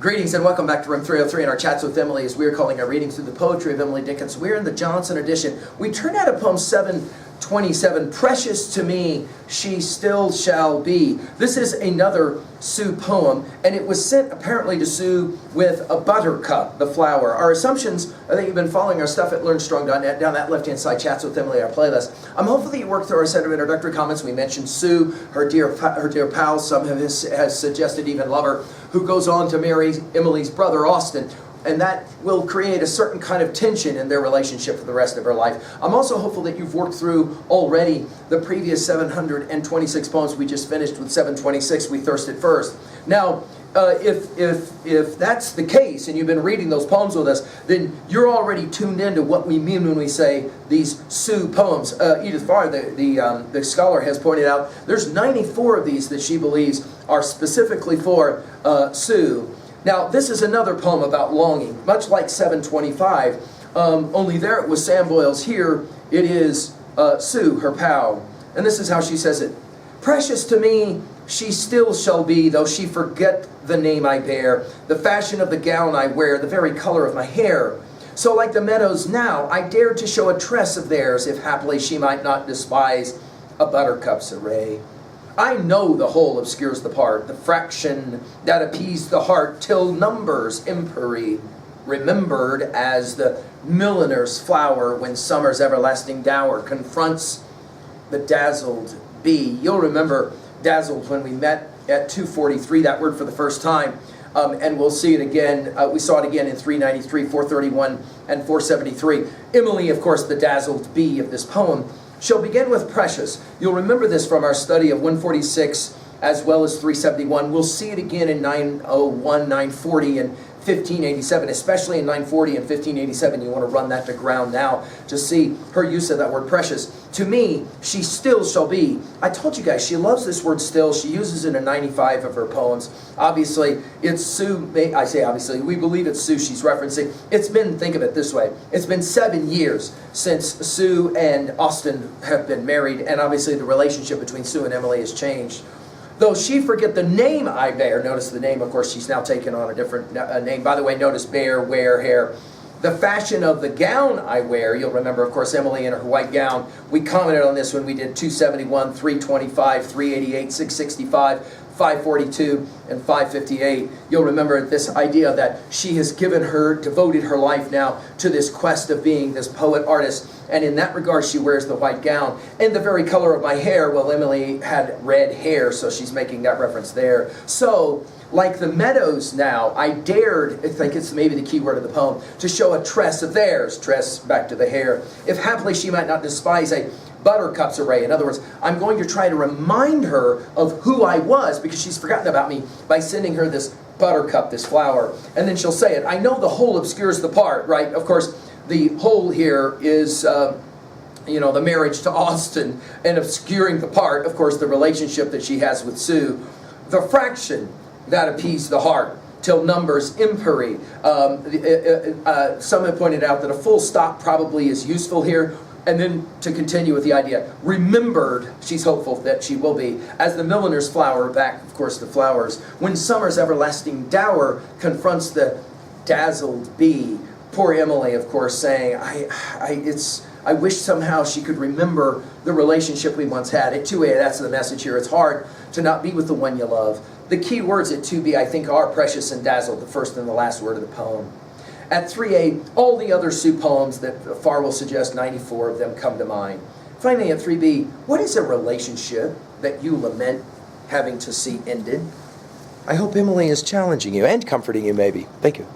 Greetings and welcome back to Room 303 and our chats with Emily as we're calling our reading through the poetry of Emily Dickinson. We're in the Johnson edition. We turn out of poem 727, Precious to Me, She Still Shall Be. This is another Sue poem, and it was sent apparently to Sue with a buttercup, the flower. Our assumptions are that you've been following our stuff at LearnStrong.net, down that left-hand side, Chats with Emily, our playlist. I'm hopeful that you worked through our set of introductory comments. We mentioned Sue, her dear pal, some has suggested even lover, who goes on to marry Emily's brother, Austin. And that will create a certain kind of tension in their relationship for the rest of her life. I'm also hopeful that you've worked through already the previous 726 poems. We just finished with 726, We Thirsted First. Now, if that's the case, and you've been reading those poems with us, then you're already tuned into what we mean when we say these Sue poems. Edith Farr, the scholar, has pointed out there's 94 of these that she believes are specifically for Sue. Now, this is another poem about longing, much like 725, only there it was Sam Boyle's. Here it is Sue, her pal. And this is how she says it. Precious to me, she still shall be, though she forget the name I bear, the fashion of the gown I wear, the very color of my hair. So like the meadows now, I dared to show a tress of theirs, if haply she might not despise a buttercup's array. I know the whole obscures the part, the fraction that appeased the heart, till numbers empery, remembered as the milliner's flower when summer's everlasting dower confronts the dazzled bee. You'll remember dazzled when we met at 243, that word for the first time, and we'll see it again. We saw it again in 393, 431, and 473. Emily, of course, the dazzled bee of this poem, shall begin with precious. You'll remember this from our study of 146 as well as 371. We'll see it again in 901, 940, and 1587, especially in 940 and 1587. You want to run that to ground now to see her use of that word precious. To me, she still shall be. I told you guys, she loves this word still. She uses it in 95 of her poems. Obviously, it's Sue. I say obviously, we believe it's Sue she's referencing. It's been, think of it this way, it's been 7 years since Sue and Austin have been married, and obviously the relationship between Sue and Emily has changed. Though she forget the name I bear. Notice the name, of course, she's now taken on a different name. By the way, notice bear, wear, hair. The fashion of the gown I wear. You'll remember, of course, Emily in her white gown. We commented on this when we did 271, 325, 388, 665, 542, and 558. You'll remember this idea that she has devoted her life now to this quest of being this poet artist. And in that regard, she wears the white gown. And the very color of my hair, well, Emily had red hair, so she's making that reference there. So, like the meadows now, I dared, I think it's maybe the key word of the poem, to show a tress of theirs, tress back to the hair, if haply she might not despise a buttercup's array. In other words, I'm going to try to remind her of who I was, because she's forgotten about me, by sending her this buttercup, this flower. And then she'll say it. I know the whole obscures the part, right? Of course, the whole here is, the marriage to Austin, and obscuring the part, of course, the relationship that she has with Sue. The fraction that appeased the heart, till numbers empery. Some have pointed out that a full stop probably is useful here. And then to continue with the idea, remembered, she's hopeful that she will be, as the milliner's flower, back, of course, the flowers, when summer's everlasting dower confronts the dazzled bee. Poor Emily, of course, saying, I wish somehow she could remember the relationship we once had. At 2A, that's the message here. It's hard to not be with the one you love. The key words at 2B, I think, are precious and dazzled, the first and the last word of the poem. At 3A, all the other Sue poems that Farr will suggest, 94 of them come to mind. Finally, at 3B, what is a relationship that you lament having to see ended? I hope Emily is challenging you and comforting you, maybe. Thank you.